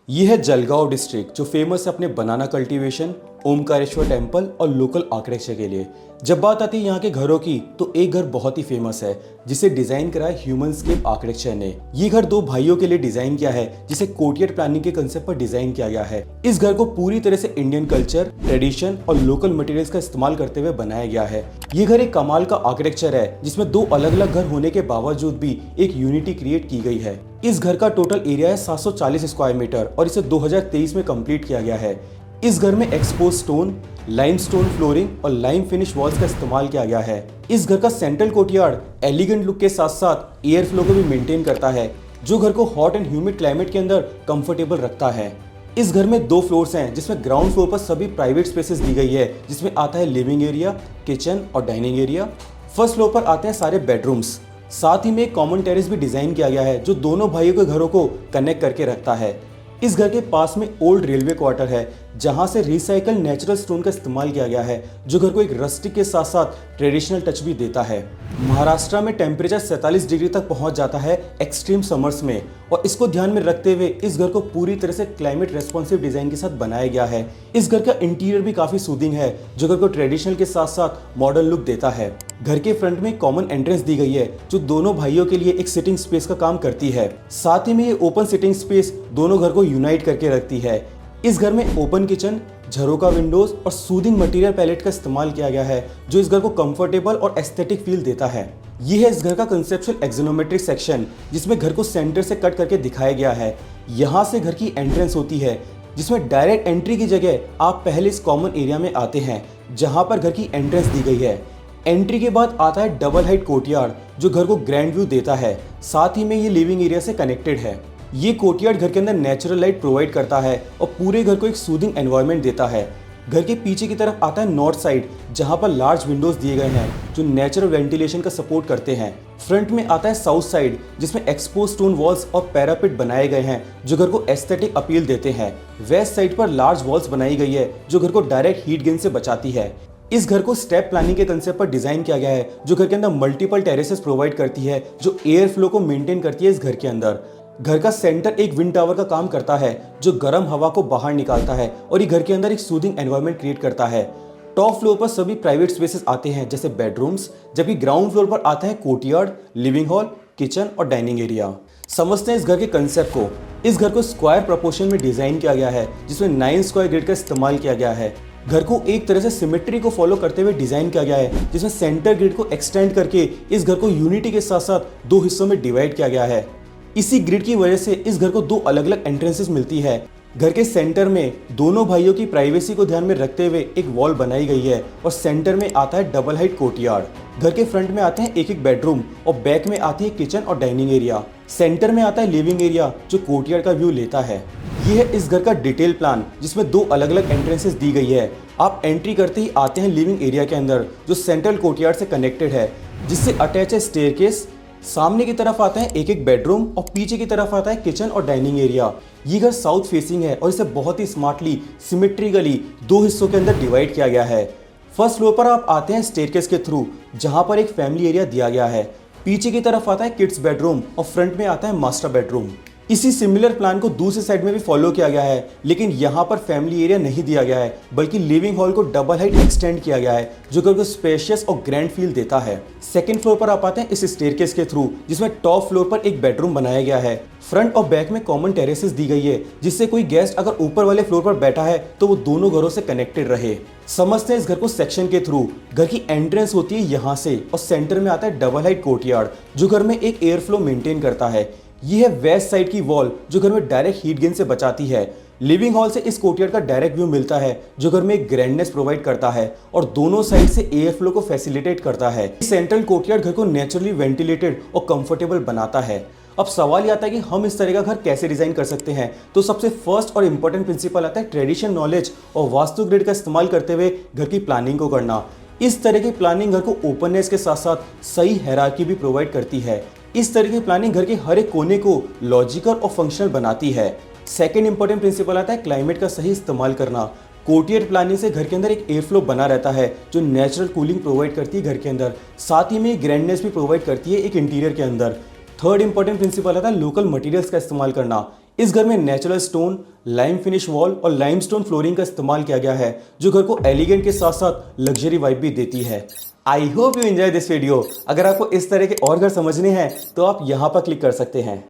ये है जलगांव डिस्ट्रिक्ट जो फेमस है अपने बनाना कल्टीवेशन, ओमकारेश्वर टेम्पल और लोकल आर्किटेक्चर के लिए। जब बात आती है यहाँ के घरों की तो एक घर बहुत ही फेमस है जिसे डिजाइन करा है ह्यूमनस्केप आर्किटेक्चर ने। ये घर दो भाइयों के लिए डिजाइन किया है जिसे कोर्टयार्ड प्लानिंग के कंसेप्ट पर डिजाइन किया गया है। इस घर को पूरी तरह से इंडियन कल्चर, ट्रेडिशन और लोकल मटेरियल्स का इस्तेमाल करते हुए बनाया गया है। ये घर एक कमाल का आर्किटेक्चर है जिसमें दो अलग अलग घर होने के बावजूद भी एक यूनिटी क्रिएट की गई है। इस घर का टोटल एरिया है 740 स्क्वायर मीटर और इसे 2023 में कंप्लीट किया गया है। इस घर में एक्सपोज स्टोन, लाइमस्टोन फ्लोरिंग और लाइम फिनिश वॉल्स का इस्तेमाल किया गया है। इस घर का सेंट्रल कोर्टयार्ड एलिगेंट लुक के साथ साथ एयर फ्लो को भी मेंटेन करता है जो घर को हॉट एंड ह्यूमिड क्लाइमेट के अंदर कंफर्टेबल रखता है। इस घर में दो फ्लोर्स हैं जिसमें ग्राउंड फ्लोर पर सभी प्राइवेट स्पेसेस दी गई है जिसमें आता है लिविंग एरिया, किचन और डाइनिंग एरिया। फर्स्ट फ्लोर पर आते हैं सारे बेडरूम्स। साथ ही में एक कॉमन टेरेस भी डिजाइन किया गया है जो दोनों भाइयों के घरों को कनेक्ट करके रखता है। इस घर के पास में ओल्ड रेलवे क्वार्टर है जहां से रिसाइकल नेचुरल स्टोन का इस्तेमाल किया गया है जो घर को एक रस्टिक के साथ साथ ट्रेडिशनल टच भी देता है। महाराष्ट्र में टेम्परेचर 47 डिग्री तक पहुंच जाता है एक्सट्रीम समर्स में और इसको ध्यान में रखते हुए इस घर को पूरी तरह से क्लाइमेट रेस्पॉन्सिव डिजाइन के साथ बनाया गया है। इस घर का इंटीरियर भी काफी सूदिंग है जो घर को ट्रेडिशनल के साथ साथ मॉडर्न लुक देता है। घर के फ्रंट में कॉमन एंट्रेंस दी गई है जो दोनों भाइयों के लिए एक सिटिंग स्पेस का काम करती है। साथ ही में ये ओपन सिटिंग स्पेस दोनों घर को यूनाइट करके रखती है। इस घर में ओपन किचन, झरोका विंडोज और सूदिंग मटेरियल पैलेट का इस्तेमाल किया गया है जो इस घर को कंफर्टेबल और एस्थेटिक फील देता है। ये है इस घर का कंसेप्चुअल एक्सोनोमेट्रिक सेक्शन जिसमें घर को सेंटर से कट करके दिखाया गया है। यहाँ से घर की एंट्रेंस होती है जिसमें डायरेक्ट एंट्री की जगह आप पहले इस कॉमन एरिया में आते हैं जहाँ पर घर की एंट्रेंस दी गई है। एंट्री के बाद आता है डबल हाइट कोर्टयार्ड जो घर को ग्रैंड व्यू देता है। साथ ही में ये लिविंग एरिया से कनेक्टेड है। ये कोर्टयार्ड घर के अंदर नेचुरल लाइट प्रोवाइड करता है और पूरे घर को एक सूदिंग एनवायरनमेंट देता है। घर के पीछे की तरफ आता है नॉर्थ साइड जहां पर लार्ज विंडोज दिए गए हैं जो नेचुरल वेंटिलेशन का सपोर्ट करते हैं। फ्रंट में आता है साउथ साइड जिसमें एक्सपोज स्टोन वॉल्स और पैरापिट बनाए गए हैं जो घर को एस्थेटिक अपील देते हैं। वेस्ट साइड पर लार्ज वॉल्स बनाई गई है जो घर को डायरेक्ट हीट गेन से बचाती है। इस घर को स्टेप प्लानिंग के कंसेप्ट पर डिजाइन किया गया है जो घर के अंदर मल्टीपल टेरेसेस प्रोवाइड करती है जो एयर फ्लो को मेंटेन करती है। इस घर के अंदर घर का सेंटर एक विंड टावर का काम करता है जो गर्म हवा को बाहर निकालता है और ये घर के अंदर एक सूदिंग एनवायरनमेंट क्रिएट करता है। टॉप फ्लोर पर सभी प्राइवेट स्पेसेस आते हैं जैसे बेडरूम्स, जबकि ग्राउंड फ्लोर पर आता है कोर्टयार्ड, लिविंग हॉल, किचन और डाइनिंग एरिया। समझते हैं इस घर के कंसेप्ट को। इस घर को स्क्वायर प्रोपोर्शन में डिजाइन किया गया है जिसमें 9 स्क्वायर ग्रिड का इस्तेमाल किया गया है। घर को एक तरह से सिमेट्री को फॉलो करते हुए डिजाइन किया गया है जिसमें सेंटर ग्रिड को एक्सटेंड करके इस घर को यूनिटी के साथ साथ दो हिस्सों में डिवाइड किया गया है। इसी ग्रिड की वजह से इस घर को दो अलग अलग एंट्रेंसेस मिलती है। घर के सेंटर में दोनों भाइयों की प्राइवेसी को ध्यान में रखते हुए एक वॉल बनाई गई है और सेंटर में आता है डबल हाइट कोर्टयार्ड। घर के फ्रंट में आते हैं एक एक बेडरूम और बैक में आती है किचन और डाइनिंग एरिया। सेंटर में आता है लिविंग एरिया जो कोर्टयार्ड का व्यू लेता है। ये है इस घर का डिटेल प्लान जिसमें दो अलग अलग एंट्रेंसेस दी गई है। आप एंट्री करते ही आते हैं लिविंग एरिया के अंदर जो सेंट्रल कोर्टयार्ड से कनेक्टेड है जिससे अटैच है स्टेयरकेस। सामने की तरफ आता है एक एक बेडरूम और पीछे की तरफ आता है किचन और डाइनिंग एरिया। ये घर साउथ फेसिंग है और इसे बहुत ही स्मार्टली सिमेट्रिकली दो हिस्सों के अंदर डिवाइड किया गया है। फर्स्ट फ्लोर पर आप आते हैं स्टेयरकेस के थ्रू जहां पर एक फैमिली एरिया दिया गया है। पीछे की तरफ आता है किड्स बेडरूम और फ्रंट में आता है मास्टर बेडरूम। इसी सिमिलर प्लान को दूसरे साइड में भी फॉलो किया गया है लेकिन यहाँ पर फैमिली एरिया नहीं दिया गया है बल्कि लिविंग हॉल को डबल हाइट एक्सटेंड किया गया है जो घर को स्पेशियस और ग्रैंड फील देता है। सेकंड फ्लोर पर आप आते हैं इस स्टेयरकेस के थ्रू जिसमें टॉप फ्लोर पर एक बेडरूम बनाया गया है। फ्रंट और बैक में कॉमन टेरेसेस दी गई है जिससे कोई गेस्ट अगर ऊपर वाले फ्लोर पर बैठा है तो वो दोनों घरों से कनेक्टेड रहे। समझते हैं इस घर को सेक्शन के थ्रू। घर की एंट्रेंस होती है यहाँ से और सेंटर में आता है डबल हाइट कोर्टयार्ड जो घर में एक एयर फ्लो मेंटेन करता है। यह है वेस्ट साइड की वॉल जो घर में डायरेक्ट हीट गेन से बचाती है। लिविंग हॉल से इस कोर्टयार्ड का डायरेक्ट व्यू मिलता है जो घर में एक ग्रैंडनेस प्रोवाइड करता है और दोनों साइड से एयर फ्लो को फैसिलिटेट करता है। सेंट्रल कोर्टयार्ड घर को नेचुरली वेंटिलेटेड और कंफर्टेबल बनाता है। अब सवाल ये आता है कि हम इस तरह का घर कैसे डिजाइन कर सकते हैं। तो सबसे फर्स्ट और इंपॉर्टेंट प्रिंसिपल आता है ट्रेडिशन नॉलेज और वास्तु ग्रिड का इस्तेमाल करते हुए घर की प्लानिंग को करना। इस तरह की प्लानिंग घर को ओपननेस के साथ साथ सही हायरार्की भी प्रोवाइड करती है। इस तरह की प्लानिंग घर के हर एक कोने को लॉजिकल और फंक्शनल बनाती है। सेकंड इंपॉर्टेंट प्रिंसिपल आता है क्लाइमेट का सही इस्तेमाल करना। कोर्टयार्ड प्लानिंग से घर के अंदर एक एयर फ्लो बना रहता है जो नेचुरल कूलिंग प्रोवाइड करती है घर के अंदर। साथ ही में ग्रैंडनेस भी प्रोवाइड करती है एक इंटीरियर के अंदर। थर्ड इंपॉर्टेंट प्रिंसिपल आता है लोकल मटेरियल्स का इस्तेमाल करना। इस घर में natural stone, lime finish wall और लाइमस्टोन फ्लोरिंग का इस्तेमाल किया गया है, जो घर को एलिगेंट के साथ साथ लग्जरी वाइब भी देती है। I hope you enjoy this video. अगर आपको इस तरह के और घर समझने हैं तो आप यहाँ पर क्लिक कर सकते हैं।